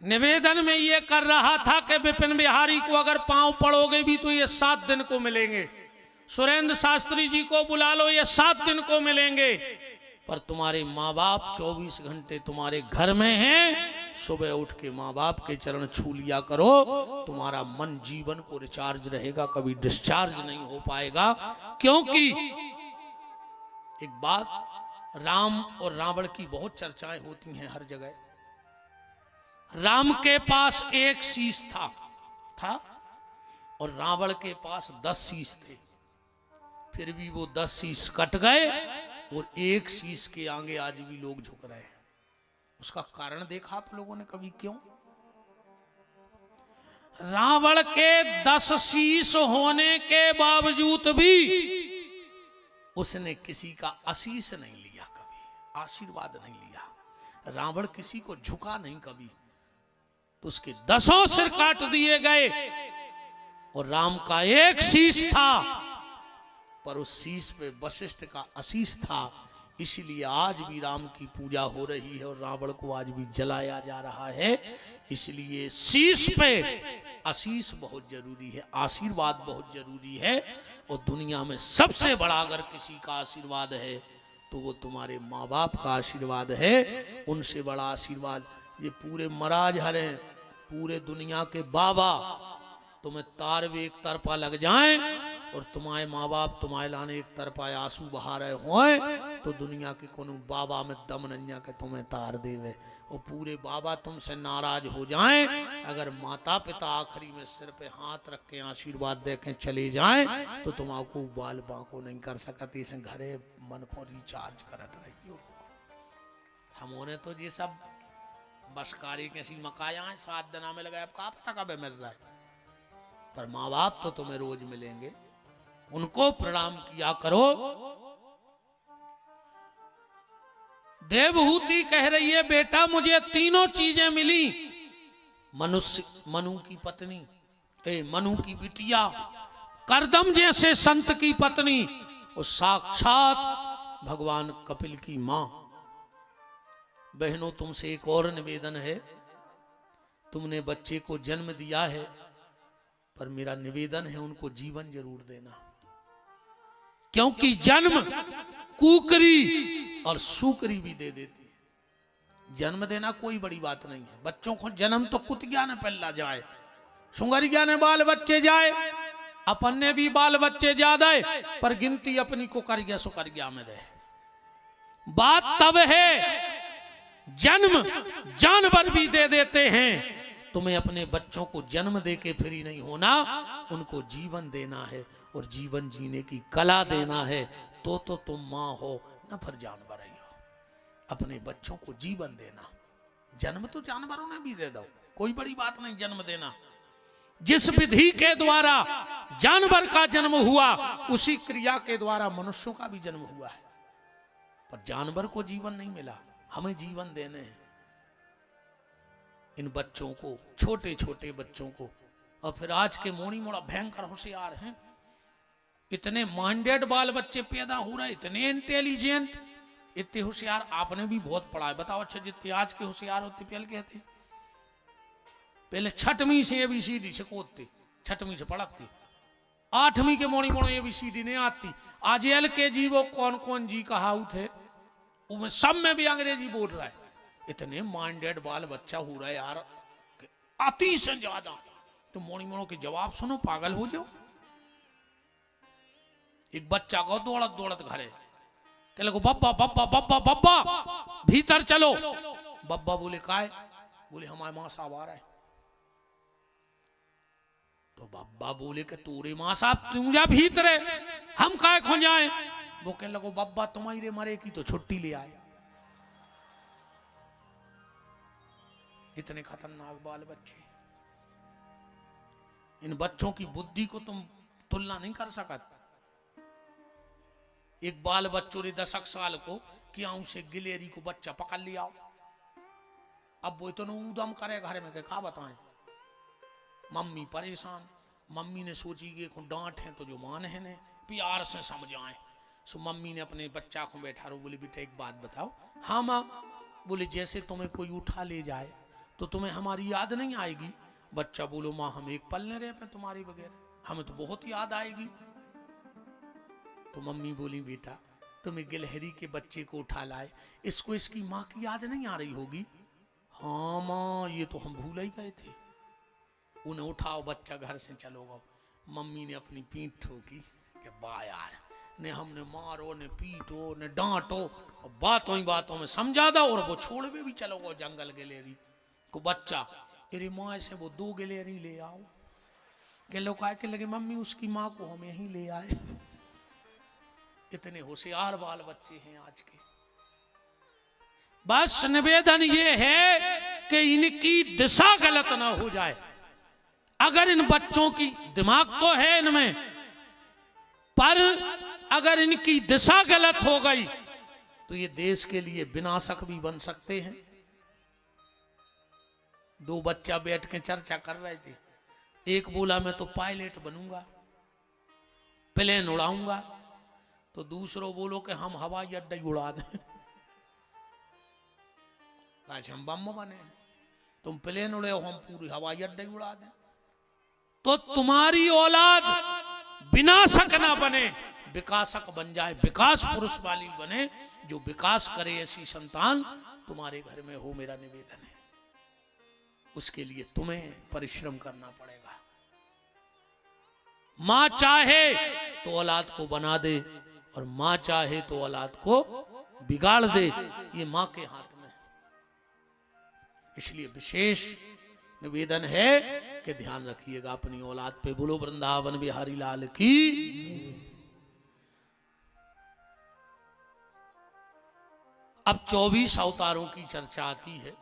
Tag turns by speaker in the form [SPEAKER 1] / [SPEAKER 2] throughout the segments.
[SPEAKER 1] निवेदन में ये कर रहा था कि विपिन बिहारी को अगर पांव पड़ोगे भी तो ये 7 दिन को मिलेंगे, सुरेंद्र शास्त्री जी को बुला लो ये 7 दिन को मिलेंगे, पर तुम्हारे माँ बाप 24 घंटे तुम्हारे घर में हैं। सुबह उठ के माँ बाप के चरण छू लिया करो, तुम्हारा मन जीवन को रिचार्ज रहेगा, कभी डिस्चार्ज नहीं हो पाएगा। क्योंकि एक बात, राम और रावण की बहुत चर्चाएं होती हैं हर जगह। राम के पास एक शीश था और रावण के पास 10 शीश थे, फिर भी वो 10 शीश कट गए और एक शीश के आगे आज भी लोग झुक रहे हैं। उसका कारण देखा आप लोगों ने कभी? क्यों? रावण के 10 शीश होने के बावजूद भी उसने किसी का आशीष नहीं लिया, कभी आशीर्वाद नहीं लिया। रावण किसी को झुका नहीं कभी, तो उसके 10 सिर काट दिए गए और राम का एक शीश था, पर उस शीश पे वशिष्ठ का आशीष था। इसलिए आज भी राम की पूजा हो रही है और रावण को आज भी जलाया जा रहा है। इसलिए शीश पे आशीष बहुत जरूरी है, आशीर्वाद बहुत जरूरी है। और दुनिया में सबसे बड़ा अगर किसी का आशीर्वाद है तो वो तुम्हारे माँ बाप का आशीर्वाद है। उनसे बड़ा आशीर्वाद ये पूरे महाराज हरे, पूरे दुनिया के बाबा तुम्हें तार भी एक तरफा लग जाएं और तुम्हारे माँ बाप तुम्हारे लाने एक तरफा आंसू बहा रहे हों तो दुनिया के कोनो बाबा में दम नन्या के तुम्हें तार देवे और पूरे बाबा तुमसे नाराज हो जाएं, अगर माता पिता आखिरी में सिर पे हाथ रख के आशीर्वाद दे के चले जाएं तो तुम आपको बाल बांको नहीं कर सकती। इसे घरे मन को रिचार्ज करत रहियो। हमने तो ये सब बसकारी कैसी मकाया है 7 दिन में लगाया, आपका पता कब मिल रहा है, पर माँ बाप तो तुम्हें रोज मिलेंगे, उनको प्रणाम किया करो। देवहूति कह रही है बेटा मुझे तीनों चीजें मिली, मनुष्य, मनु की पत्नी, मनु की बिटिया, करदम जैसे संत की पत्नी और साक्षात भगवान कपिल की मां। बहनों तुमसे एक और निवेदन है, तुमने बच्चे को जन्म दिया है, पर मेरा निवेदन है उनको जीवन जरूर देना, क्योंकि जन्म कुकरी और सुकरी भी दे देती है। जन्म देना कोई बड़ी बात नहीं है। बच्चों को जन्म तो कुतिया ने पल्ला जाए, सुंगरिया ने बाल बच्चे जाए, अपन ने भी बाल बच्चे ज्यादा है, पर गिनती अपनी को कर गया सुकरिया में रहे। बात तब है जन्म जानवर भी दे देते हैं, तुम्हें अपने बच्चों को जन्म दे के फ्री नहीं होना, उनको जीवन देना है और जीवन जीने की कला देना है। तो तुम माँ हो न फिर जानवर ही हो। अपने बच्चों को जीवन देना, जन्म तो जानवरों ने भी दे दो, कोई बड़ी बात नहीं जन्म देना। जिस विधि के द्वारा जानवर का जन्म हुआ उसी क्रिया के द्वारा मनुष्यों का भी जन्म हुआ है, पर जानवर को जीवन नहीं मिला, हमें जीवन देने हैं। इन बच्चों को, छोटे छोटे बच्चों को, और फिर आज के मोनी मोड़ा भयंकर होशियार हैं, इतने माइंडेड बाल बच्चे पैदा हो रहे, इतने इंटेलिजेंट, इतने होशियार। आपने भी बहुत पढ़ा है, बताओ अच्छा जितने आज के होशियार होते पहले कहते, पहले 6वीं से ABCD सिखोते, 6वीं से पढ़ाती, 8वीं के मोनी मोड़ो ABCD नहीं आती। आज LKG वो कौन कौन जी कहा थे, उनमें सब में भी अंग्रेजी बोल रहा है। इतने माइंडेड बाल बच्चा हो रहा है यार, अति से ज्यादा। तो मोनी मोड़ो के जवाब सुनो, पागल हो जाओ। एक बच्चा को दौड़त दौड़त घरे कहले को बब्बा बब्बा बब्बा बब्बा भीतर चलो। बब्बा बोले काय? बोले हमारे माँ साहब आ रहा है। तो बब्बा बोले कि तोरे माँ साहब तुम जा भीतर, हम काय खो जाए? वो कहने लगो बब्बा तुम्हारे मरे की तो छुट्टी ले आए। इतने खतरनाक बाल बच्चे, इन बच्चों की बुद्धि को तुम तुलना नहीं कर सकते। एक बाल बच्चों ने 10 साल को किया उसे गिलेरी को बच्चा पकड़ लिया, अब वो इतना उदम करे घर में क्या बताएं। मम्मी परेशान, मम्मी ने सोची कि डांट है तो जो मान है ने प्यार से समझाएं। सो मम्मी ने अपने बच्चा को बैठा रो, बोले बेटा एक बात बताओ। हाँ माँ। बोले जैसे तुम्हें कोई उठा ले जाए तो तुम्हें हमारी याद नहीं आएगी? बच्चा बोलो माँ हम एक पल नहीं रह पे तुम्हारी बगैर, हमें तो बहुत याद आएगी। तो मम्मी बोली बेटा तुम्हें गिलहरी के बच्चे को उठा लाए, इसको इसकी माँ की याद नहीं आ रही होगी? हाँ माँ ये तो हम भूल ही गए थे। उन्हें उठाओ बच्चा घर से चलो गो। मम्मी ने अपनी पीठ ठोकी कि वाह यार, ने हमने मारो ने पीटो ने डांटो, बातों ही बातों में समझा दो और वो छोड़ भी चलो गो जंगल गिलहरी को। बच्चा तेरी माँ से वो 2 गिलहरी ले आओ। के लोग आए के लगे मम्मी उसकी माँ को हम यहीं ले आए। इतने होशियार बाल बच्चे हैं आज के। बस निवेदन ये है कि इनकी दिशा गलत ना हो जाए। अगर इन बच्चों की दिमाग तो है इनमें, पर अगर इनकी दिशा गलत हो गई तो ये देश के लिए विनाशक भी बन सकते हैं। 2 बच्चा बैठ के चर्चा कर रहे थे। एक बोला मैं तो पायलट बनूंगा, प्लेन उड़ाऊंगा। तो दूसरों बोलो कि हम हवाई अड्डा उड़ा दें। आज हम बम बने, तुम प्लेन उड़े हो, हम पूरी हवाई अड्डा उड़ा दें। तो तुम्हारी औलाद विनाशक ना बने, विकासक बन जाए, विकास पुरुष वाली बने, जो विकास करे। ऐसी संतान तुम्हारे घर में हो, मेरा निवेदन है। उसके लिए तुम्हें परिश्रम करना पड़ेगा। मां चाहे तो औलाद को बना दे और मां चाहे तो औलाद को बिगाड़ दे, ये मां के हाथ में। इसलिए विशेष निवेदन है कि ध्यान रखिएगा अपनी औलाद पे। बोलो वृंदावन बिहारी लाल की। अब 24 अवतारों की चर्चा आती है।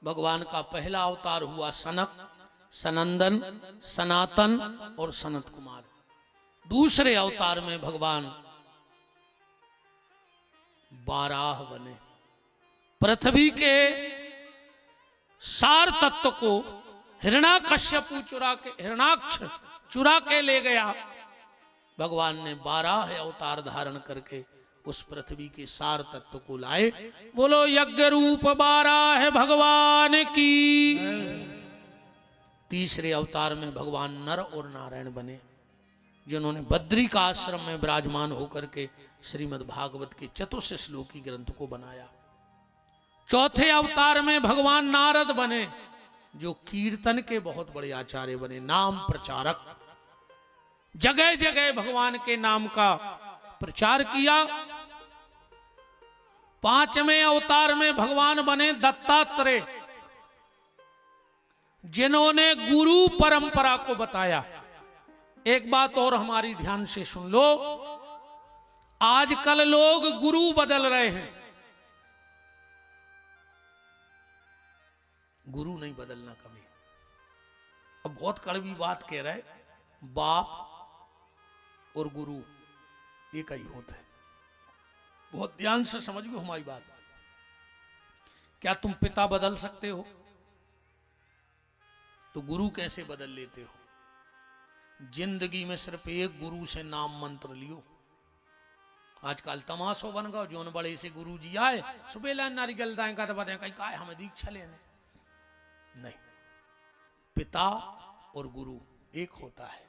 [SPEAKER 1] भगवान का पहला अवतार हुआ सनक, सनंदन, सनातन और सनत कुमार। दूसरे अवतार में भगवान बाराह बने। पृथ्वी के सार तत्व को हिरण्याकश्यपु हिरण्याक्ष चुरा के ले गया। भगवान ने 12 अवतार धारण करके उस पृथ्वी के सार तत्व को लाए। बोलो यज्ञ रूप 12 है भगवान की। तीसरे अवतार में भगवान नर और नारायण बने, जिन्होंने बद्री का आश्रम में विराजमान होकर के श्रीमद् भागवत के चतुर्थ श्लोकी ग्रंथ को बनाया। चौथे अवतार में भगवान नारद बने, जो कीर्तन के बहुत बड़े आचार्य बने, नाम प्रचारक। जगह जगह भगवान के नाम का प्रचार किया। 5वें अवतार में भगवान बने दत्तात्रेय, जिन्होंने गुरु परंपरा को बताया। एक बात और हमारी ध्यान से सुन लो, आजकल लोग गुरु बदल रहे हैं। गुरु नहीं बदलना कभी। अब बहुत कड़वी बात कह रहे, बाप और गुरु एक ही होता है। बहुत ध्यान से समझिए हमारी बात। क्या तुम पिता बदल सकते हो? तो गुरु कैसे बदल लेते हो? जिंदगी में सिर्फ एक गुरु से नाम मंत्र लियो। आजकल तमाशो बन गया, जो बड़े से गुरु जी आए सुबह नारियल दाएं का बताए कहीं का हमें दीक्षा लेने। नहीं, पिता और गुरु एक होता है।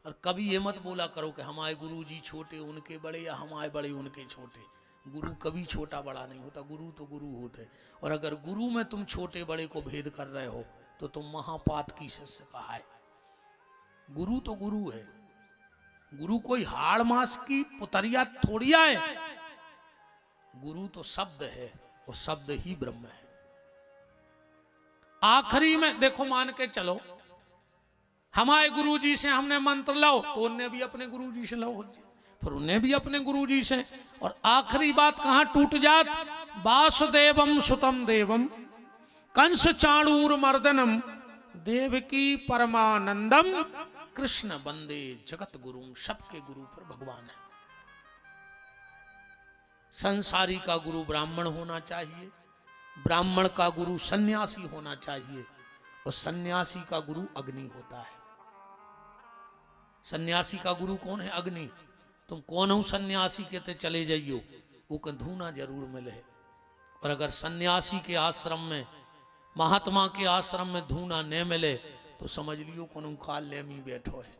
[SPEAKER 1] और कभी ये मत बोला करो कि हमारे गुरु जी छोटे उनके बड़े या हमारे बड़े उनके छोटे। गुरु कभी छोटा बड़ा नहीं होता, गुरु तो गुरु होते। और अगर गुरु में तुम छोटे बड़े को भेद कर रहे हो तो तुम महापात की शिष्य कहा है। गुरु तो गुरु है। गुरु कोई हाड़ मास की पुतरिया थोड़ी है। गुरु तो शब्द है और शब्द ही ब्रह्म है। आखिरी में देखो, मान के चलो हमारे गुरुजी से हमने मंत्र लो, तो उन्हें भी अपने गुरुजी से लो, फिर उन्हें भी अपने गुरुजी से। और आखिरी बात कहां टूट जात? वासुदेवम सुतम देवम कंस चाणूर मर्दनम देवकी परमानंदम कृष्ण वंदे जगत गुरु। सबके गुरु पर भगवान है। संसारी का गुरु ब्राह्मण होना चाहिए, ब्राह्मण का गुरु सन्यासी होना चाहिए, और सन्यासी का गुरु अग्नि होता है। सन्यासी का गुरु कौन है? अग्नि। तुम कौन हो सन्यासी कहते चले जाइयो, वो धूना जरूर मिले। और अगर सन्यासी के आश्रम में महात्मा के आश्रम में धूना न मिले तो समझ लियो कोनो काल लेमी बैठो है।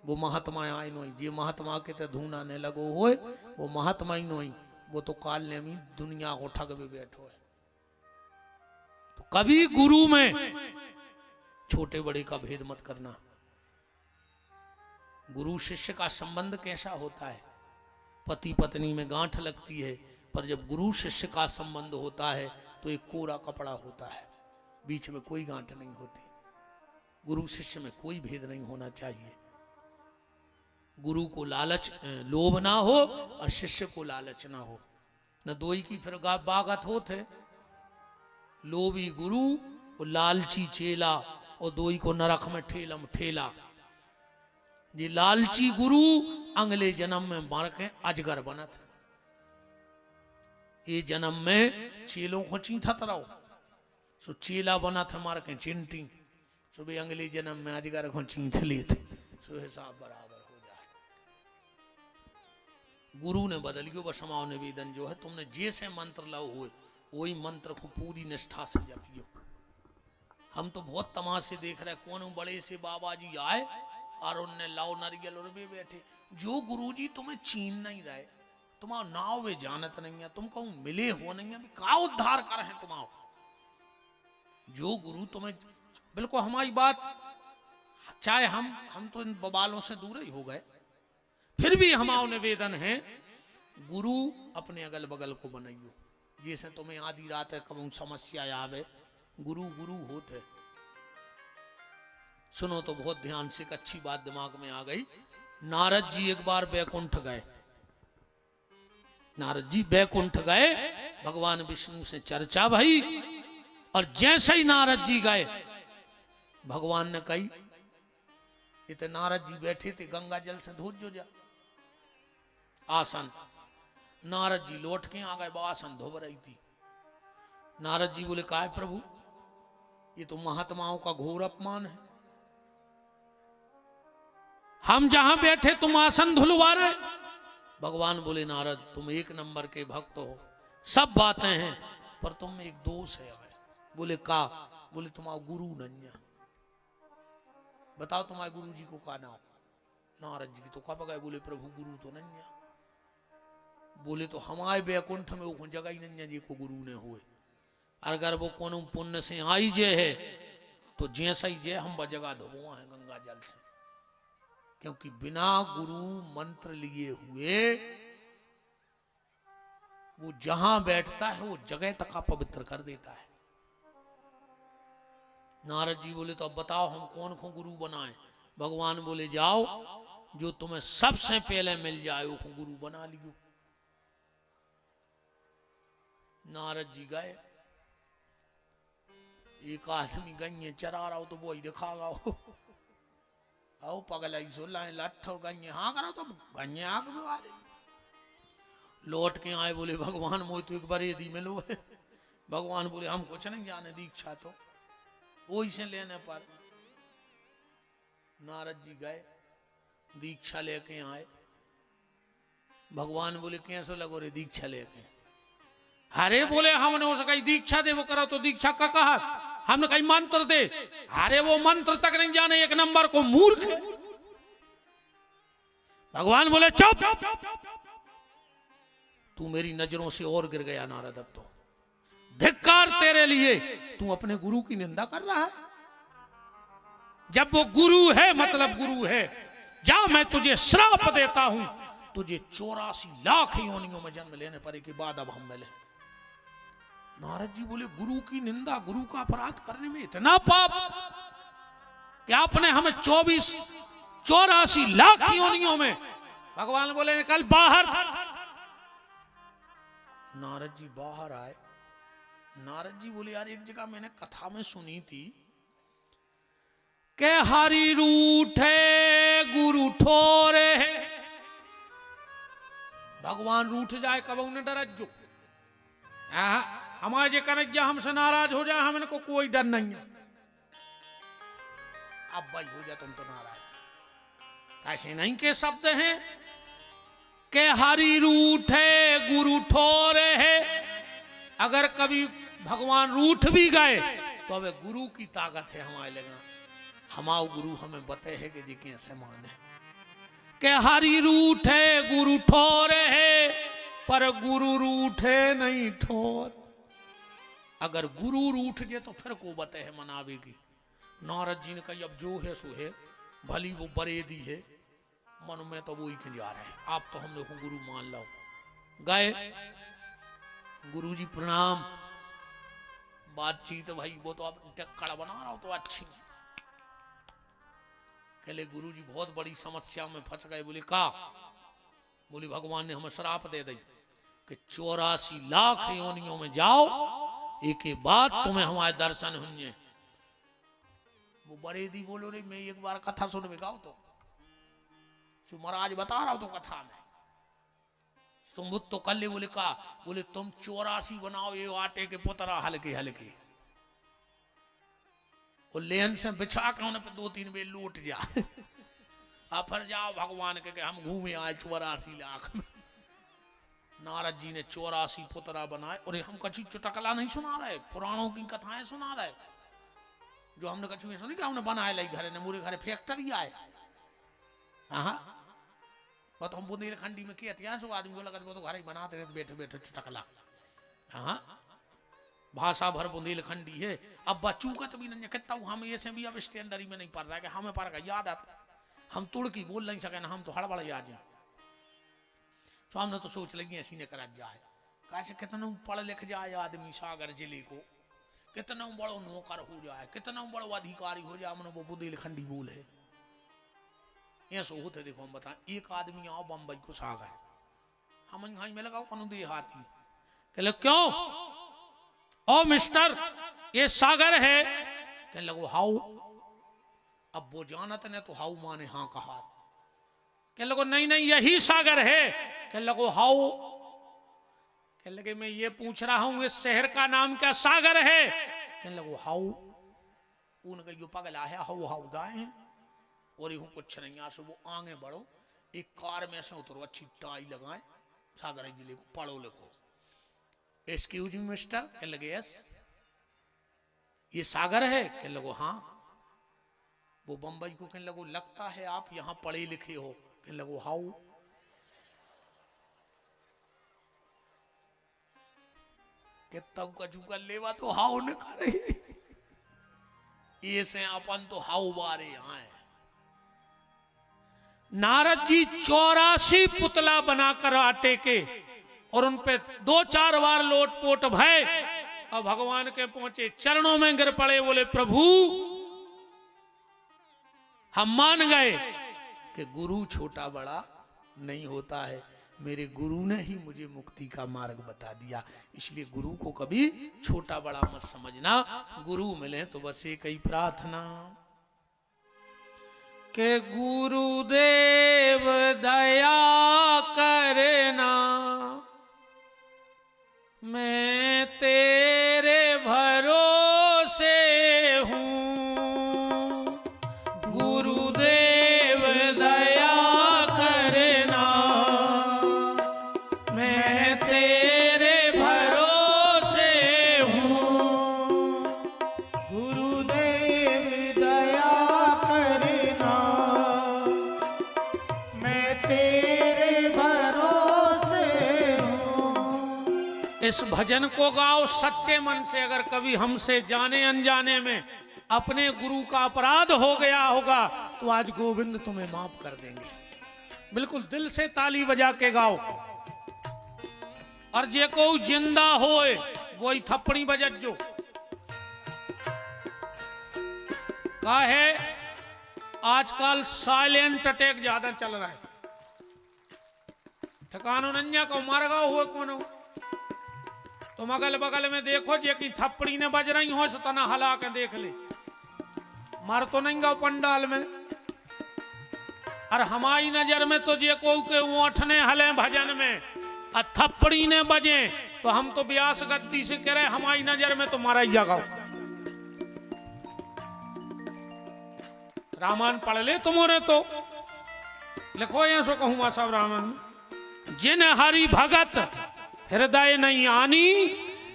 [SPEAKER 1] वो महात्मा आए नो जे महात्मा के ते धूना ने लगो होए वो महात्मा ही नोई, वो तो काल लेमी दुनिया को ठग भी बैठो है। तो कभी गुरु में छोटे बड़े का भेद मत करना। गुरु शिष्य का संबंध कैसा होता है? पति पत्नी में गांठ लगती है, पर जब गुरु शिष्य का संबंध होता है तो एक कोरा कपड़ा होता है, बीच में कोई गांठ नहीं होती। गुरु शिष्य में कोई भेद नहीं होना चाहिए। गुरु को लालच लोभ ना हो और शिष्य को लालच ना हो। न दोई की फिर बागत होते, लोभी गुरु और लालची चेला, और दोई को नरक में ठेलम ठेला। जी लालची गुरु अगले जन्म में मर के अजगर बनत, ये जन्म में चेलों को चींथत रहो, सो चेला बना था मार के चिंटी, सुबह अगले जन्म में अजगर को चींथ लेते, सो हिसाब बराबर हो जाए। गुरु ने बदलियो बसमाओ निवेदन जो है, तुमने जैसे मंत्र लाओ हुए वही मंत्र को पूरी निष्ठा से जपियो। हम तो बहुत तमाशे देख रहे, कौन बड़े से बाबा जी आए और उनने लाओ नारियल और वे बैठे। जो गुरुजी तुम्हें चीन नहीं रहे, तुम्हारा नाव वे जानत नहीं है, तुम कहूं मिले हो नहीं है, का उद्धार कर है तुम्हारा। जो गुरु तुम्हें बिल्कुल हमारी बात, चाहे हम तो इन बबालों से दूर ही हो गए, फिर भी हमारा निवेदन है गुरु अपने अगल बगल को बनाइयो। जैसे तुम्हें आधी रात है कब समस्या आवे, गुरु गुरु होते। सुनो तो बहुत ध्यान से, एक अच्छी बात दिमाग में आ गई। नारद जी एक बार बैकुंठ गए। नारद जी बैकुंठ गए, भगवान विष्णु से चर्चा भई, और जैसे ही नारद जी गए भगवान ने कही, इतने नारद जी बैठे थे, गंगा जल से धो जो जा आसन। नारद जी लौट के आ गए, वो आसन धोब रही थी। नारद जी बोले, काय प्रभु, ये तो महात्माओं का घोर अपमान है, हम जहां बैठे तुम आसन धुलवा रहे। भगवान बोले, नारद तुम एक नंबर के भक्त हो, सब बातें हैं, पर तुम में एक दोष है। बोले का? बोले तुम्हारा गुरु नहीं है। बताओ तुम्हारे गुरु जी को का नाम? नारद जी की तो कब गए? बोले प्रभु गुरु तो नहीं है। बोले तो हमारे बैकुंठ में वो जगह ही नहीं है जी को गुरु ने हुए। अगर वो कोनो पुण्य से आई जे है तो जैसा ही जे हम जगह धोबुआ है गंगा जल से, क्योंकि बिना गुरु मंत्र लिए हुए वो जहां बैठता है वो जगह तक पवित्र कर देता है। नारद जी बोले तो अब बताओ हम कौन को गुरु बनाएं? भगवान बोले जाओ, जो तुम्हें सबसे पहले मिल जाए वो गुरु बना लियो। नारद जी गए, एक आदमी गई चरा रहा हो तो वो ही दिखागा, आओ पगला लठ और गई हाँ करो तो गई आग में आ रही। लौट के आए, बोले भगवान मोह तो एक बार यदि मिलो है। भगवान बोले हम कुछ नहीं जाने, दीक्षा तो वो इसे लेने पर। नारद जी गए, दीक्षा लेके आए। भगवान बोले कैसे लगो रे दीक्षा लेके? अरे बोले हमने हो सका दीक्षा दे, वो करा तो दीक्षा का कहा, हमने कहीं मंत्र दे। अरे वो मंत्र तक नहीं जाने, एक नंबर को मूर्ख है। भगवान बोले चुप, तू मेरी नजरों से और गिर गया नारद, अब तो धिक्कार तेरे लिए, तू अपने गुरु की निंदा कर रहा है। जब वो गुरु है मतलब गुरु है। जा मैं तुझे श्राप देता हूं, तुझे 84 लाख योनियों में जन्म लेने पड़े के बाद अब हम मिले। नारद जी बोले गुरु की निंदा, गुरु का अपराध करने में इतना पाप कि आपने हमें 84 लाख योनियों में। भगवान बोले निकल बाहर। नारद जी बाहर आए। नारद जी बोले यार एक जगह मैंने कथा में सुनी थी के हरि रूठे गुरु ठोरे। भगवान रूठ जाए कब उन्हें डर जो हमारे जे कन्हैया हमसे नाराज हो जाए, हमने को कोई डर नहीं है। अब भाई हो जाए तुम तो नाराज, ऐसे नहीं के शब्द हैं के हरि रूठे गुरु ठोरे है। अगर कभी भगवान रूठ भी गए तो अब गुरु की ताकत है हमारे लगा। हमारे गुरु हमें बते है कि जी कैसे माने के हरि रूठे गुरु ठोर है, पर गुरु रूठे नहीं ठोर। अगर गुरु रूठ जे तो फिर को बते है मनावेगी। नारद जी ने कही अब जो है सो है, भली वो बरेदी है, मन में तो वो ही जा रहे हैं, आप तो हम लोग गुरु मान लो। गए गुरु जी प्रणाम, बातचीत भाई वो तो आप टक्कड़ बना रहा हो तो अच्छी। कहले गुरु जी बहुत बड़ी समस्या में फंस गए। बोले का? बोले भगवान ने हमें श्राप दे दी कि 84 लाख योनियों में जाओ, एक ही बात तुम्हें हमारे दर्शन होंगे। वो बरेदी बोलो रे मैं एक बार कथा सुन में गाओ तो महाराज बता रहा हो तो कथा में तुम बुत तो कल बोले का? बोले तुम 84 बनाओ ये आटे के पुतरा हल्के हल्के और लेन से बिछा के उन्हें पे 2-3 बेर लूट जा आप फिर जाओ भगवान के हम घूमे आए 84 लाख में। नारद जी ने 84 पुतरा बनाए और हम कछु चुटकला नहीं सुना रहे, पुराणों की कथाएं सुना रहे जो हमने कछु सुनी क्या हमने बनाए लाई घरे ने मुरे घरे फैक्ट्री आए। हाँ तो हम बुंदेलखंडी में किया था, आदमी को लगा वो तो घर ही बनाते रहे बैठे बैठे चुटकला। हाँ भाषा भर बुंदेलखंडी है। अब बचूकत भी नहीं कहता हूँ हम, ये से भी अब स्टैंडर्ड में नहीं पढ़ रहा है कि हमें पढ़ का याद आता, हम तुड़की बोल नहीं सके ना, हम तो हड़बड़ याद जाए। तो हमने तो सोच लगी ऐसी ने करा जाए, कैसे कितना पढ़ लिख जाए आदमी सागर जिले को, कितना बड़ो नौकर हो जाए, कितना बड़ो अधिकारी हो जाए, हमने वो बुंदेलखंडी बोल है। ऐसा होते देखो हम बताएं, एक आदमी आओ बम्बई को सागर, हम यहाँ में लगाओ कनु दे हाथी, कहले क्यों ओ मिस्टर ये सागर है? कहने लगो हाउ। अब वो जानत ने तो हाउ माने हाँ कहा। कहने लगो नहीं नहीं यही सागर है। कहने लगो हाउ। कहने लगे मैं ये पूछ रहा हूं इस शहर का नाम क्या सागर है? कहने लगो हाउ। उनके जो पगला है हाउ हाउ दाए हैं और यूं कुछ नहीं, यहाँ से वो आगे बढ़ो, एक कार में से उतरो, अच्छी टाई लगाए, सागर जिले को पढ़ो लिखो। Excuse me mister? कहने लगे यस। ये सागर है? कहने लगो हाँ। वो बंबई को कहने लगो लगता है आप यहाँ पढ़े लिखे हो। कहने लगो हाउ। तब का चुका लेवा तो हाउ न करे, ये से अपन तो हाउ बारे यहाँ है। नारद जी 84 पुतला बनाकर आटे के और उन पे 2-4 बार लोटपोट भय और भगवान के पहुंचे, चरणों में गिर पड़े, बोले प्रभु हम मान गए कि गुरु छोटा बड़ा नहीं होता है, मेरे गुरु ने ही मुझे मुक्ति का मार्ग बता दिया, इसलिए गुरु को कभी छोटा बड़ा मत समझना। गुरु मिले तो बस एक ही प्रार्थना के गुरुदेव दया करना, मैं तेरे भरोसे हूँ। गुरुदेव दया करना, मैं तेरे भरोसे हूँ।
[SPEAKER 2] गुरुदेव दया करना, मैं तेरे भरोसे हूँ।
[SPEAKER 1] इस भजन को गाओ सच्चे मन से। अगर कभी हमसे जाने अनजाने में अपने गुरु का अपराध हो गया होगा तो आज गोविंद तुम्हें माफ कर देंगे। बिल्कुल दिल से ताली बजा के गाओ। और जे को जिंदा होए वही थप्पड़ी बजत जो का है। आजकल साइलेंट अटैक ज्यादा चल रहा है, ठिकानो नन्या को मर गया हुए कौन। तुम अगल बगल में देखो जे की थप्पड़ी ने बज रही हो, तना हला के देख ले, मर तो नहीं गो पंडाल में। और हमारी नजर में तो जे को के ओठने हले भजन में और थप्पड़ी ने बजे तो हम तो ब्यास गद्दी से कह रहे, हमारी नजर में तो मारा ही जगाओ। रामायण पढ़ ले तुम्हारे तो लिखो ये सो कहूंगा सब रामायण। जिन हरि भगत हृदय नहीं आनी,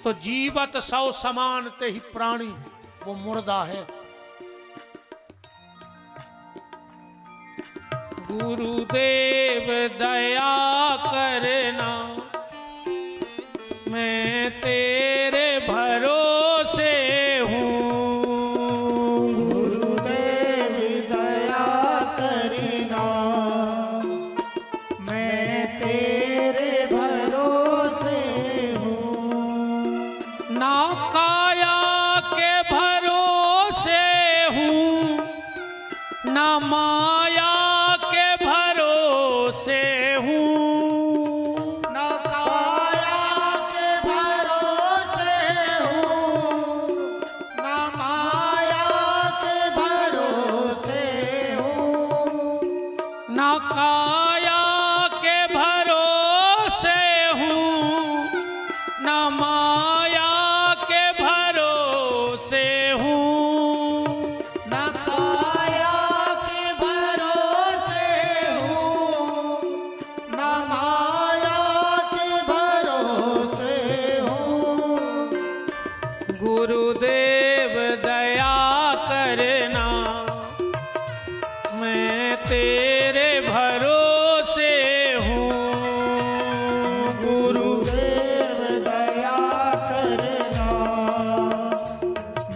[SPEAKER 1] तो जीवत सौ समान ते ही प्राणी, वो मुर्दा है। गुरुदेव दया करना, मैं तेरे भरोसे हूँ।
[SPEAKER 2] गुरुदेव दया करना, मैं तेरे भरोसे हूँ।
[SPEAKER 1] ना काया के भरोसे हूँ, ना माया के भरोसे हूँ।
[SPEAKER 2] ना काया के भरोसे हूँ, ना माया के भरोसे हूँ।
[SPEAKER 1] ना काया के भरोसे हूँ, ना माया के भरोसे हूँ।
[SPEAKER 2] ना काया के भरोसे हूँ, ना माया के भरोसे हूँ।
[SPEAKER 1] गुरुदेव दया करना, मैं तेरे भरोसे हूँ।
[SPEAKER 2] गुरुदेव दया करना,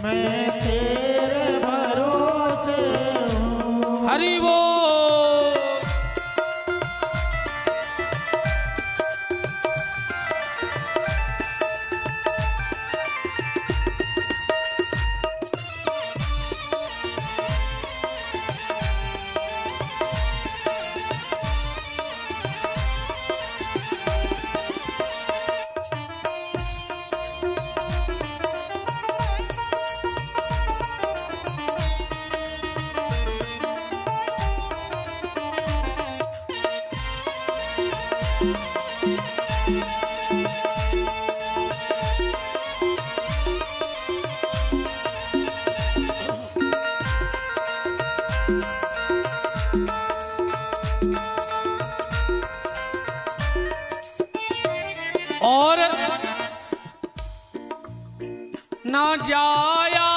[SPEAKER 2] मैं तेरे भरोसे हूँ।
[SPEAKER 1] हरि वो और ना जाया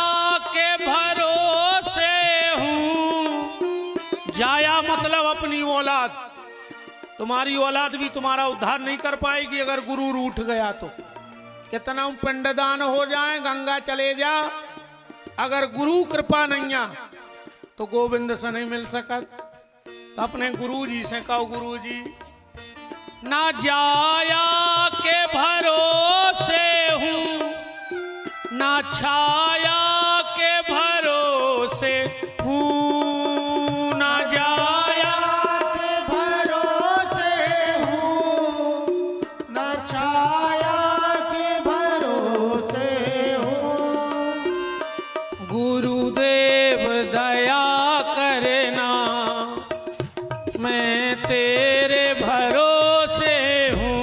[SPEAKER 1] के भरोसे हूँ। जाया मतलब अपनी औलाद। तुम्हारी औलाद भी तुम्हारा उद्धार नहीं कर पाएगी अगर गुरु रूठ गया तो। कितना पिंडदान हो जाए, गंगा चले जा, अगर गुरु कृपा नहीं आ तो गोविंद से नहीं मिल सकत। तो अपने गुरु जी से कहो, गुरु जी ना जाया के भरोसे हूँ, ना छाया के भरोसे हूँ। ना जाया
[SPEAKER 2] के भरोसे हूँ, ना छाया के भरोसे हूँ।
[SPEAKER 1] गुरुदेव दया करना, मैं तेरे भरोसे हूँ।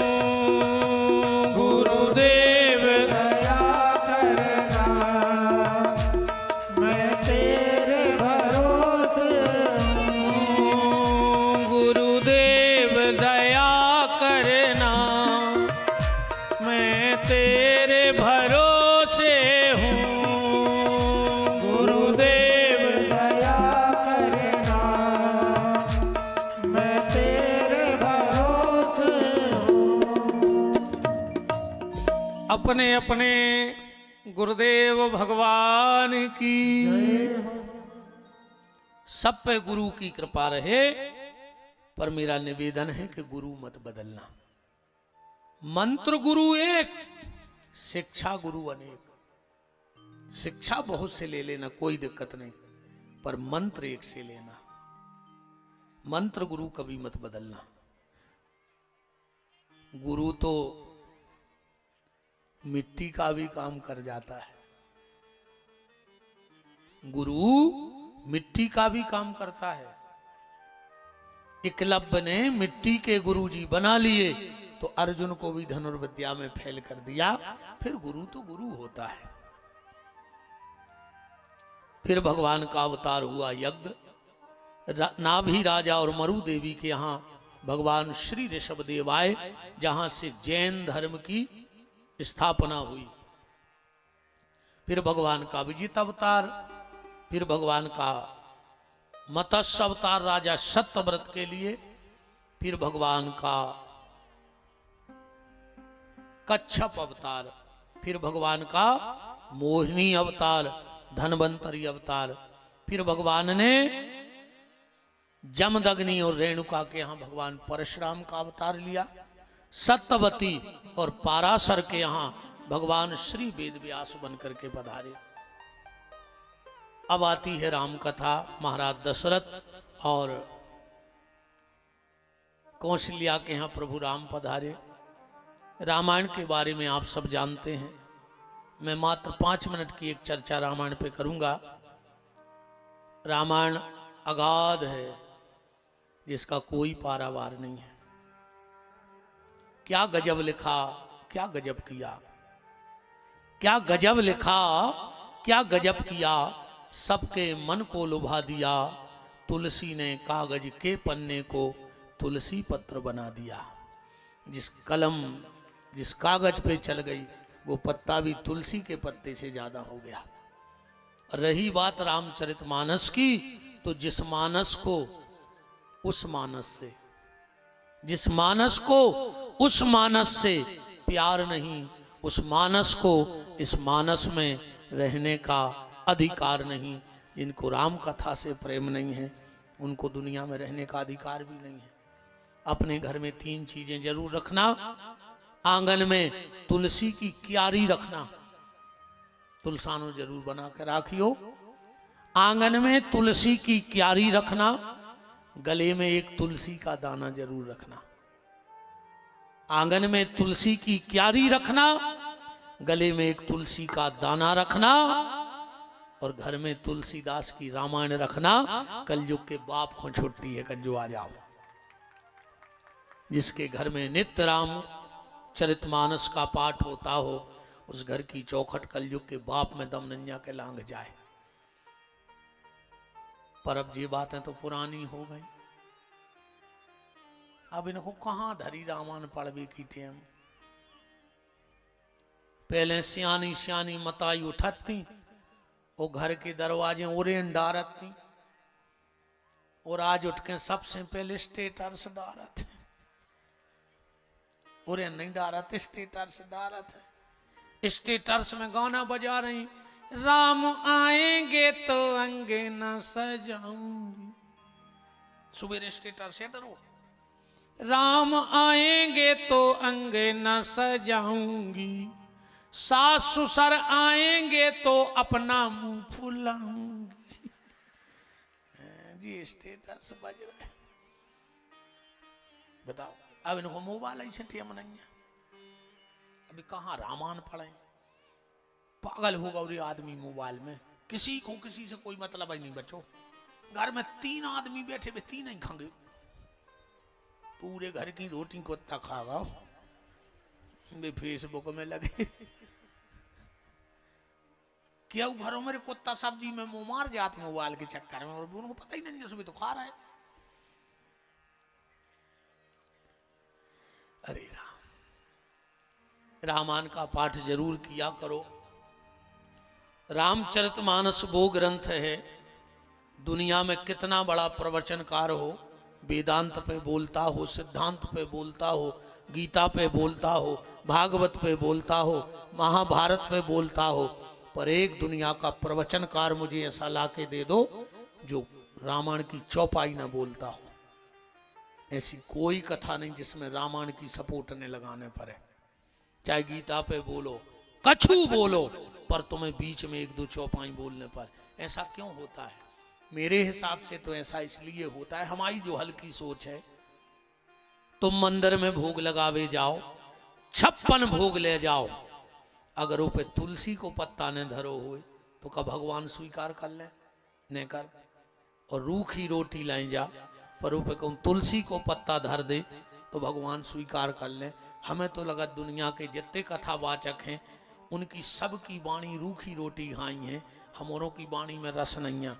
[SPEAKER 1] गुरुदेव
[SPEAKER 2] दया करना, मैं तेरे भरोसे हूँ।
[SPEAKER 1] गुरुदेव दया करना, मैं तेरे भरोसे हूँ। गुरुदेव
[SPEAKER 2] दया करना, मैं तेरे भरोसे हूँ।
[SPEAKER 1] अपने अपने गुरुदेव भगवान की सब पे गुरु की कृपा रहे। पर मेरा निवेदन है कि गुरु मत बदलना। मंत्र गुरु एक, शिक्षा गुरु अनेक। शिक्षा बहुत से ले लेना, कोई दिक्कत नहीं, पर मंत्र एक से लेना। मंत्र गुरु कभी मत बदलना। गुरु तो मिट्टी का भी काम कर जाता है। गुरु मिट्टी का भी काम करता है। एकलव्य ने मिट्टी के गुरुजी बना लिए तो अर्जुन को भी धनुर्विद्या में फेल कर दिया। फिर गुरु तो गुरु होता है। फिर भगवान का अवतार हुआ यज्ञ। नाभि राजा और मरु देवी के यहाँ भगवान श्री ऋषभदेव आए, जहां से जैन धर्म की स्थापना हुई। फिर भगवान का विजित अवतार, फिर भगवान का मत्स्य अवतार राजा सत्यव्रत के लिए, फिर भगवान का कच्छप अवतार, फिर भगवान का मोहिनी अवतार, धनवंतरी अवतार, फिर भगवान ने जमदग्नि और रेणुका के यहाँ भगवान परशुराम का अवतार लिया। सत्यवती और पाराशर के यहाँ भगवान श्री वेद व्यास बनकर के पधारे। अब आती है राम कथा। महाराज दशरथ और कौशल्या के यहाँ प्रभु राम पधारे। रामायण के बारे में आप सब जानते हैं। मैं मात्र 5 मिनट की एक चर्चा रामायण पे करूंगा। रामायण अगाध है, जिसका कोई पारावार नहीं है। क्या गजब लिखा, क्या गजब किया, क्या गजब लिखा, क्या गजब किया, सबके मन को लुभा दिया। तुलसी ने कागज के पन्ने को तुलसी पत्र बना दिया। जिस कलम जिस कागज पे चल गई वो पत्ता भी तुलसी के पत्ते से ज्यादा हो गया। रही बात रामचरितमानस की, तो जिस मानस को उस मानस से, जिस मानस को उस मानस से प्यार नहीं, उस मानस को इस मानस में रहने का अधिकार नहीं, जिनको राम कथा से प्रेम नहीं है उनको दुनिया में रहने का अधिकार भी नहीं है। अपने घर में 3 चीजें जरूर रखना। आंगन में तुलसी की क्यारी रखना, तुलसानो जरूर बना के राखियो। आंगन में तुलसी की क्यारी रखना, गले में एक तुलसी का दाना जरूर रखना। आंगन में तुलसी की क्यारी रखना, गले में एक तुलसी का दाना रखना, और घर में तुलसीदास की रामायण रखना। कलयुग के बाप को छुट्टी है, कलयुग आ जाओ। जिसके घर में नित्य राम चरितमानस का पाठ होता हो, उस घर की चौखट कलयुग के बाप में दम नंजा के लांग जाए। पर अब ये बातें तो पुरानी हो गई। अब इनको कहां धरी रामायण पढ़वे की टेम। पहले सियानी सियानी मताई उठती, वो घर के दरवाजे ओरेन डारती, और आज उठ के सबसे पहले स्टेटस डारत। ओरेन नहीं डारत, स्टेटस डारत है। स्टेटस में गाना बजा रही, राम आएंगे तो अंगे न सजाऊंगी। सुबह स्टेटस से डरो, राम आएंगे तो अंगे न सजाऊंगी, सास ससुर आएंगे तो अपना मुंह फुलाऊंगी। जी स्टेटस बज रहे। बताओ, अब इनको मोबाइल ही छठिया मनैया, अभी कहाँ रामायण पढ़े। पागल होगा और ये आदमी मोबाइल में। किसी को किसी से कोई मतलब ही नहीं बच्चों। घर में 3 आदमी बैठे हुए 3 ही खाएंगे। पूरे घर की रोटी को खागा वे फेसबुक में लगे। क्या घरों मेरे कुत्ता सब्जी में मुंह मार जाते मोबाइल के चक्कर में, और उनको पता ही नहीं सुबह तो खा रहा है। अरे राम, रामायण का पाठ जरूर किया करो। रामचरितमानस वो ग्रंथ है, दुनिया में कितना बड़ा प्रवचनकार हो, वेदांत पे बोलता हो, सिद्धांत पे बोलता हो, गीता पे बोलता हो, भागवत पे बोलता हो, महाभारत पे बोलता हो, पर एक दुनिया का प्रवचनकार मुझे ऐसा लाके दे दो जो रामायण की चौपाई न बोलता हो। ऐसी कोई कथा नहीं जिसमें रामायण की सपोर्ट ने लगाने पर है। चाहे गीता पे बोलो, कछु बोलो, पर तुम्हें बीच में 1-2 चौपाई बोलने पर ऐसा क्यों होता है? मेरे हिसाब से तो ऐसा इसलिए होता है, हमारी जो हल्की सोच है। तुम मंदिर में भोग लगावे जाओ, 56 भोग ले जाओ, अगर वो पे तुलसी को पत्ता ने धरो हुए तो का भगवान स्वीकार कर ले? नहीं कर। और रूखी रोटी लाई जा, पर वो पे कौन तुलसी को पत्ता धर दे तो भगवान स्वीकार कर ले। हमें तो लगा दुनिया के जितने कथावाचक हैं उनकी सबकी वाणी रूखी रोटी खाई है, हमारों की वाणी में रस नहीं है।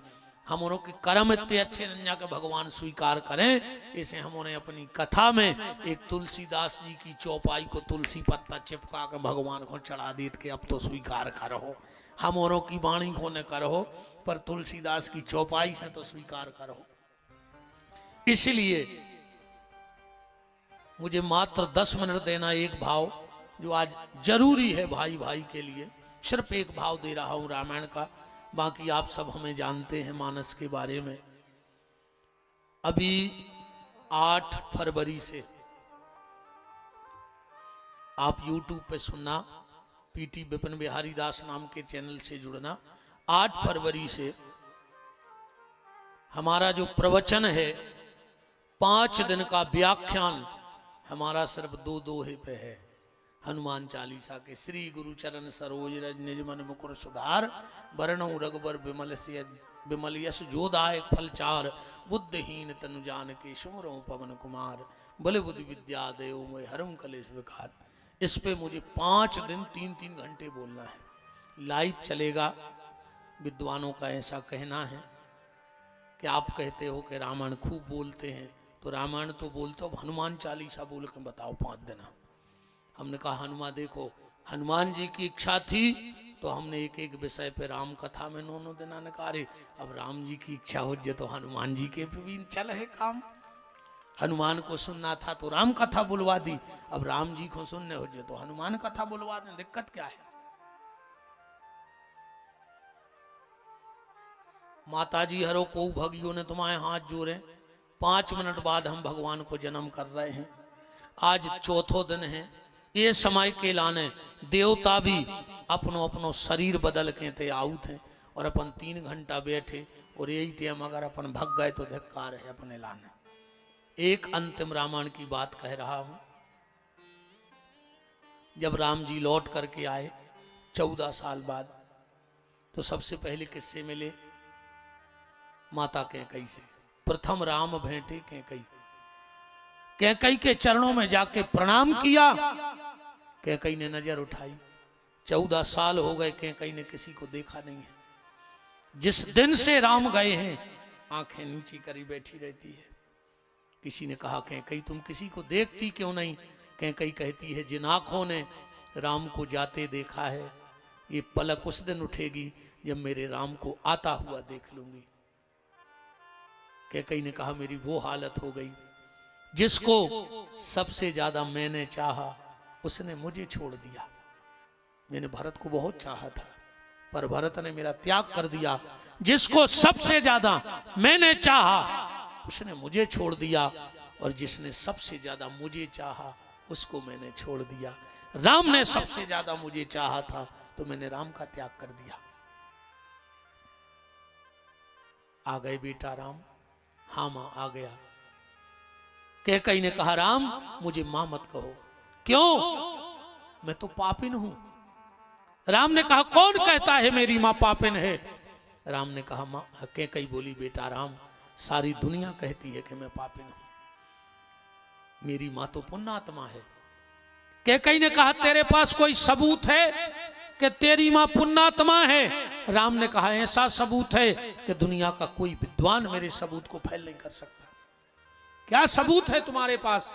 [SPEAKER 1] हमों के कर्म इतने अच्छे नहीं के भगवान स्वीकार करें। इसे हमने अपनी कथा में एक तुलसीदास जी की चौपाई को तुलसी पत्ता चिपका के भगवान को चढ़ा दी कि अब तो स्वीकार करो। हमों की वाणी को न करो, पर तुलसीदास की चौपाई से तो स्वीकार करो। इसलिए मुझे मात्र 10 मिनट देना, एक भाव जो आज जरूरी है भाई भाई के लिए, सिर्फ एक भाव दे रहा हूं रामायण का। बाकी आप सब हमें जानते हैं मानस के बारे में। अभी 8 फरवरी से आप YouTube पे सुनना, पीटी विपिन बिहारी दास नाम के चैनल से जुड़ना। 8 फरवरी से हमारा जो प्रवचन है 5 दिन का व्याख्यान हमारा सिर्फ 2 दोहे पे है। हनुमान चालीसा के श्री गुरु चरण सरोज रज निज मन मुकुर सुधार, वरणो रघुबर विमल यश जोदाय फल चार, बुद्धहीन तनु जान के सुमरो पवन कुमार, बल बुद्धि विद्या देव मोहि हरम कलेश विकार। इस पे मुझे 5 दिन 3-3 घंटे बोलना है। लाइव चलेगा। विद्वानों का ऐसा कहना है कि आप कहते हो कि रामायण खूब बोलते हैं, तो रामायण तो बोलते हो, हनुमान चालीसा बोल के बताओ 5 दिन। हमने कहा हनुमान, देखो हनुमान जी की इच्छा थी तो हमने एक एक विषय पे राम कथा में 9 दिन निकाले। अब राम जी की इच्छा हो जाए तो हनुमान जी के भी चल है काम। हनुमान को सुनना था तो राम कथा बुलवा दी, अब राम जी को सुनने हो जाए तो हनुमान कथा बुलवा दें। दिक्कत क्या है? माता जी हरो को भगियों ने तुम्हारे हाथ जोड़े। 5 मिनट बाद हम भगवान को जन्म कर रहे हैं। आज चौथो दिन है। ये समय के लाने देवता भी अपनो अपनो शरीर बदल के थे आउत हैं, और अपन 3 घंटा बैठे और यही टाइम अगर अपन भग गए तो धिक्कार है अपने लाने। एक अंतिम रामायण की बात कह रहा हूं। जब राम जी लौट करके आए 14 साल बाद, तो सबसे पहले किससे मिले? माता कैकई से। प्रथम राम भेंटे कैकई। कैकई के चरणों में जाके प्रणाम किया। कैकई ने नजर उठाई। 14 साल हो गए कैकई ने किसी को देखा नहीं है। जिस दिन से राम गए हैं आंखें नीची करी बैठी रहती है। किसी ने कहा कैकई तुम किसी को देखती क्यों नहीं? कैकई कहती है जिन आंखों ने राम को जाते देखा है, ये पलक उस दिन उठेगी जब मेरे राम को आता हुआ देख लूंगी। कैकई ने कहा मेरी वो हालत हो गई, जिसको सबसे ज्यादा मैंने चाहा उसने मुझे छोड़ दिया। मैंने भरत को बहुत चाहा था, पर भरत ने मेरा त्याग कर दिया। जिसको सबसे ज्यादा मैंने चाहा उसने मुझे छोड़ दिया, और जिसने सबसे ज्यादा मुझे चाहा उसको मैंने छोड़ दिया। राम ने सबसे ज्यादा मुझे चाहा था तो मैंने राम का त्याग कर दिया। आ गए बेटा राम? हाँ मां आ गया। कैकई ने कहा राम मुझे मां मत कहो। क्यों? मैं तो पापिन हूं। राम ने कहा कौन कहता है मेरी मां पापिन है? राम ने कहा मां। कैकई बोली बेटा राम सारी दुनिया कहती है कि मैं पापिन हूं, मेरी मां तो पुण्यात्मा है। कैकई ने कहा तेरे पास कोई सबूत है कि तेरी मां पुण्यात्मा है? राम ने कहा ऐसा सबूत है कि दुनिया का कोई विद्वान मेरे सबूत को फैल नहीं कर सकता। क्या सबूत है तुम्हारे पास?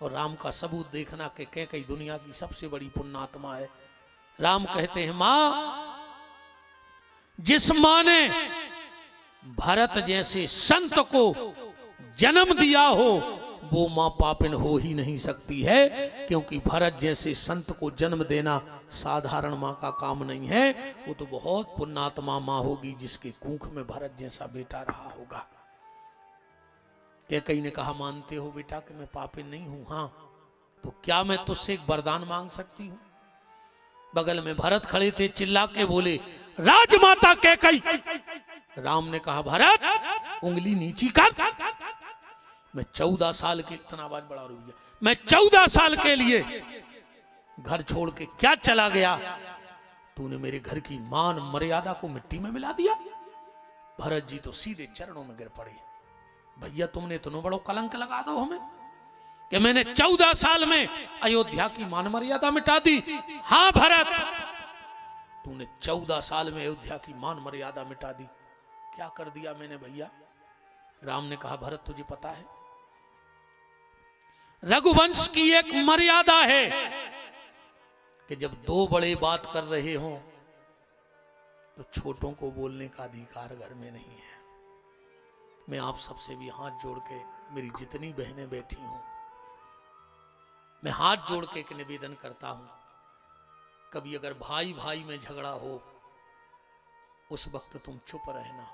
[SPEAKER 1] और राम का सबूत देखना कि कैकई दुनिया की सबसे बड़ी पुण्यात्मा है। राम कहते हैं मां, जिस मां ने भरत जैसे संत को जन्म दिया हो वो मां पापिन हो ही नहीं सकती है, क्योंकि भरत जैसे संत को जन्म देना साधारण मां का काम नहीं है। वो तो बहुत पुण्यात्मा मां होगी जिसके कुख में भरत जैसा बेटा रहा होगा। कैकई ने कहा मानते हो बेटा कि मैं पापिन नहीं हूं? हाँ। तो क्या मैं तुझसे एक वरदान मांग सकती हूं? बगल में भरत खड़े थे, चिल्ला के बोले राजमाता कैकई। राम ने कहा भरत उंगली नीची कर। मैं 14 साल के, इतना आवाज बड़ा हो गया, मैं 14 साल के लिए घर छोड़ के क्या चला गया? तूने मेरे घर की मान मर्यादा को मिट्टी में मिला दिया। भरत जी तो सीधे चरणों में गिर पड़े। भैया तुमने इतना बड़ो कलंक लगा दो हमें कि मैंने 14 साल में अयोध्या की मान मर्यादा मिटा दी। हाँ भरत, तूने 14 साल में अयोध्या की मान मर्यादा मिटा दी। क्या कर दिया मैंने भैया? राम ने कहा भरत तुझे पता है रघुवंश की एक मर्यादा है कि जब दो बड़े बात कर रहे हों तो छोटों को बोलने का अधिकार घर में नहीं है। मैं आप सबसे भी हाथ जोड़ के, मेरी जितनी बहनें बैठी हों, मैं हाथ जोड़ के एक निवेदन करता हूं, कभी अगर भाई भाई में झगड़ा हो उस वक्त तुम चुप रहना,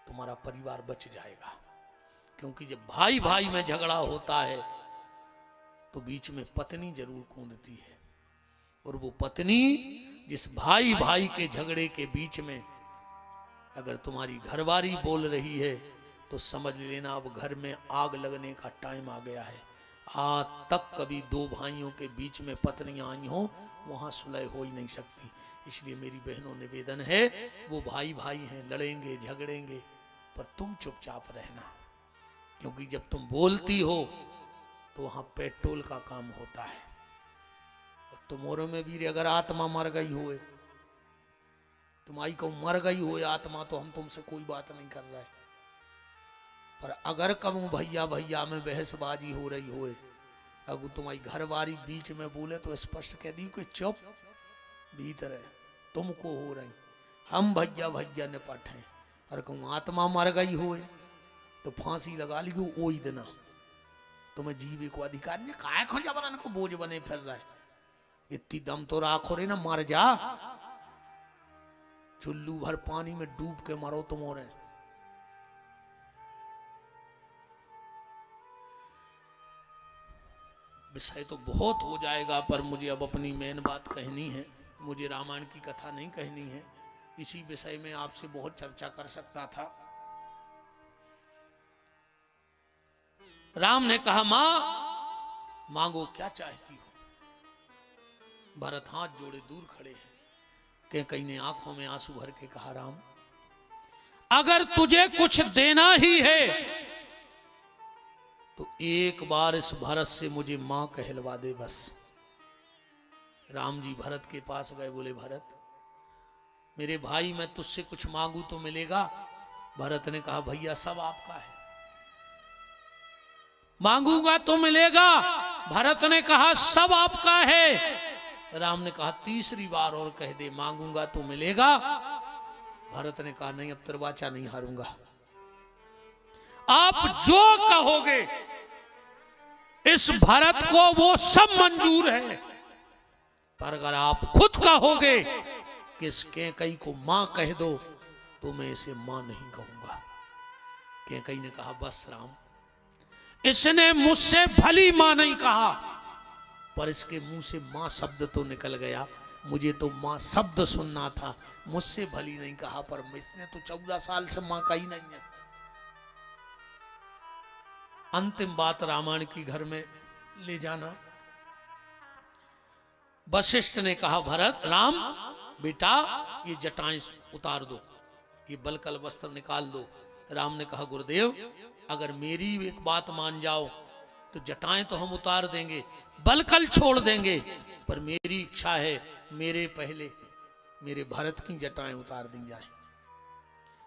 [SPEAKER 1] तुम्हारा परिवार बच जाएगा। क्योंकि जब भाई भाई में झगड़ा होता है तो बीच में पत्नी जरूर कूदती है, और वो पत्नी जिस भाई भाई के झगड़े के बीच में अगर तुम्हारी घरवारी बोल रही है तो समझ लेना अब घर में आग लगने का टाइम आ गया है। आज तक कभी दो भाइयों के बीच में पत्नियां आई हो वहां सुलह हो ही नहीं सकती। इसलिए मेरी बहनों निवेदन है, वो भाई भाई हैं, लड़ेंगे झगड़ेंगे, पर तुम चुपचाप रहना, क्योंकि जब तुम बोलती हो तो वहां पेट्रोल का काम होता है। और तुम्हारे में भी अगर आत्मा मर गई होए, तुम्हारी को मर गई होए आत्मा, तो हम तुमसे कोई बात नहीं कर रहे, पर अगर कहूं भैया भैया में बहसबाजी हो रही होए, अगर तुम्हारी घरवारी बीच में बोले तो स्पष्ट कह दी कि चुप, भीतर है तुमको हो रही, हम भैया भैया निपट हैं। और कहूं आत्मा मर गई होए तो फांसी लगा ली वो ही देना, तुम्हें जीवे को अधिकार नहीं। काय खो जबरन को बोझ बने फिर रहा है, इतनी दम तो राखो रे ना, मर जा, चुल्लू भर पानी में डूब के मरो तुम। और विषय तो बहुत हो जाएगा, पर मुझे अब अपनी मेन बात कहनी है, मुझे रामायण की कथा नहीं कहनी है। इसी विषय में आपसे बहुत चर्चा कर सकता था। राम ने कहा मां मांगो क्या चाहती हो। भरत हाथ जोड़े दूर खड़े हैं। कई ने आंखों में आंसू भर के कहा राम अगर तुझे कुछ देना ही है तो एक बार इस भरत से मुझे मां कहलवा दे बस। राम जी भरत के पास गए, बोले भरत मेरे भाई मैं तुझसे कुछ मांगू तो मिलेगा? भरत ने कहा भैया सब आपका है, मांगूंगा तो मिलेगा। भरत ने कहा सब आपका है। राम ने कहा तीसरी बार और कह दे मांगूंगा तो मिलेगा। भरत ने कहा नहीं, अब तरवाचा नहीं हारूंगा, आप जो कहोगे इस भरत को वो सब मंजूर है, पर अगर आप खुद कहोगे कि इस कैकई को मां कह दो तो मैं इसे मां नहीं कहूंगा। कैकई ने कहा बस राम, इसने मुझसे भली मां नहीं कहा, पर इसके मुंह से मां शब्द तो निकल गया, मुझे तो मां शब्द सुनना था, मुझसे भली नहीं कहा, पर इसने तो 14 साल से मां कही नहीं है। अंतिम बात रामायण की घर में ले जाना। वशिष्ठ ने कहा भरत राम बेटा ये जटाएं उतार दो, ये बलकल वस्त्र निकाल दो। राम ने कहा गुरुदेव अगर मेरी एक बात मान जाओ तो जटाएं तो हम उतार देंगे, बलकल छोड़ देंगे, पर मेरी इच्छा है मेरे पहले मेरे भरत की जटाएं उतार दी जाएं,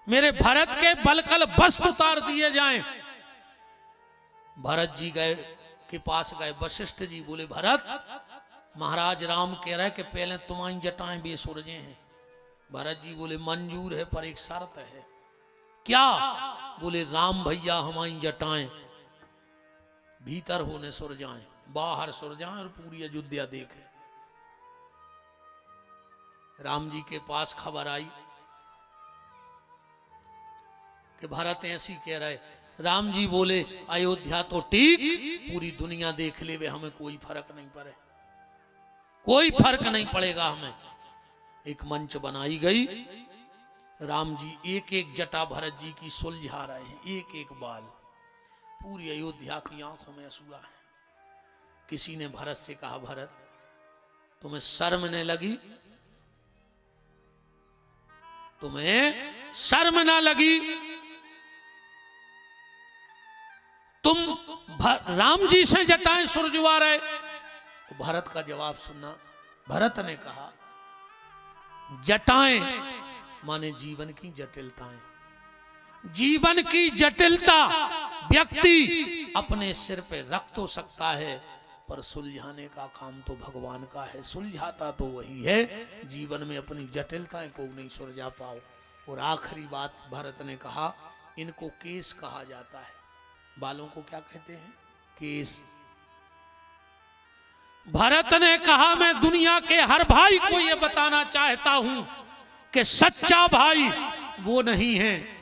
[SPEAKER 1] मेरे भरत के बलकल वस्त्र उतार दिए जाएं। भरत जी गए के पास गए, वशिष्ठ जी बोले भरत महाराज राम कह रहे कि पहले तुम्हारी जटाएं बेसुरजे हैं। भरत जी बोले मंजूर है पर एक शर्त है। क्या? बोले राम भैया हमारी जटाएं भीतर होने सुर जाएं, बाहर सुर जाएं और पूरी अयोध्या देखे। राम जी के पास खबर आई कि भरत ऐसी कह रहे। राम जी बोले अयोध्या तो ठीक, पूरी दुनिया देख ले वे, हमें कोई फर्क नहीं पड़े, कोई फर्क नहीं पड़ेगा हमें। एक मंच बनाई गई, राम जी एक एक जटा भरत जी की सुलझा रहे हैं, एक एक बाल, पूरी अयोध्या की आंखों में आंसू है। किसी ने भरत से कहा भरत तुम्हें शर्म नहीं लगी? तुम्हें शर्म ना लगी? तुम राम जी से जटाएं सुरजवा रहे। तो भरत का जवाब सुनना। भरत ने कहा जटाएं माने जीवन की जटिलताएं, जीवन की जटिलता व्यक्ति अपने सिर पे रख तो सकता है, पर सुलझाने का काम तो भगवान का है। सुलझाता तो वही है, जीवन में अपनी जटिलताएं को नहीं सुलझा पाओ। और आखिरी बात भरत ने कहा, इनको केस कहा जाता है। बालों को क्या कहते हैं? केस। भरत ने कहा, मैं दुनिया के हर भाई को यह बताना चाहता हूं कि सच्चा भाई वो नहीं है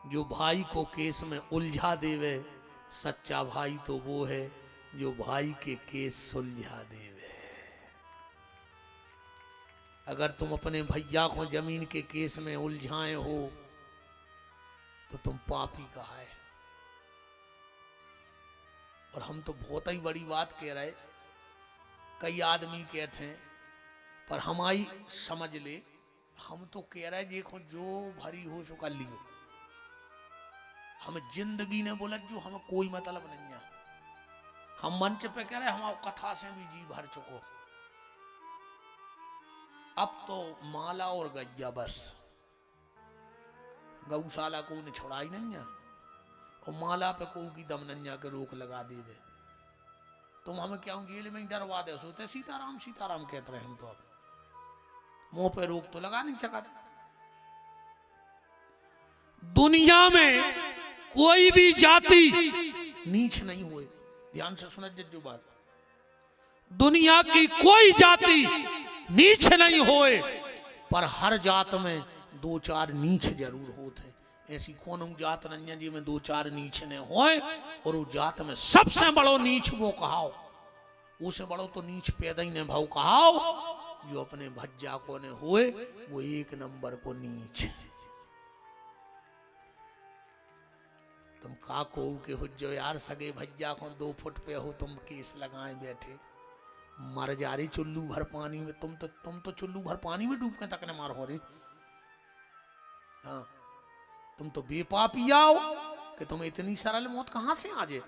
[SPEAKER 1] जो भाई को केस में उलझा देवे, सच्चा भाई तो वो है जो भाई के केस सुलझा देवे। अगर तुम अपने भैया को जमीन के केस में उलझाए हो तो तुम पापी कहा है। और हम तो बहुत ही बड़ी बात कह रहे, कई आदमी कहते हैं, पर हमारी समझ ले, हम तो कह रहे देखो जो भरी हो सो कर लियो। हम जिंदगी ने बोला जो हमें कोई मतलब नहीं है। हम मंच पे कह रहे हम कथा से भी जी भर चुको। अब तो माला और गज्जा बस, गौशाला को उन्हें छोड़ा ही नहीं है, और माला पे को की दम नन्या के रोक लगा दे दे। तुम हमें क्या जेल में डरवा दे, सोते सीताराम सीताराम कहते रहे हम तो। अब मुंह पे रोक तो लगा नहीं सका। दुनिया में कोई भी जाति नीच नहीं हुए। ध्यान से सुना जो बात, दुनिया की कोई जाति नीच नहीं होए, पर हर जात में दो चार नीच जरूर होते हैं। ऐसी कौन जात नहीं जी में दो चार नीच ने होए, और वो जात में सबसे बड़ो नीच वो कहाओ, उसे बड़ो तो नीच पैदा ही ने भाव कहाओ, जो अपने भज्जा को ने होए वो एक नंबर को नीच। तुम का को के हो जो यार सगे भज्जा को 2 फुट पे हो, तुम केस लगाए बैठे, मर जा रही चुल्लू भर पानी में। तुम तो चुल्लू भर पानी में डूब के तक ने मार हो रही। हाँ, तुम तो बेपापी आओ कि तुम्हें इतनी सरल मौत कहां से आ जाए।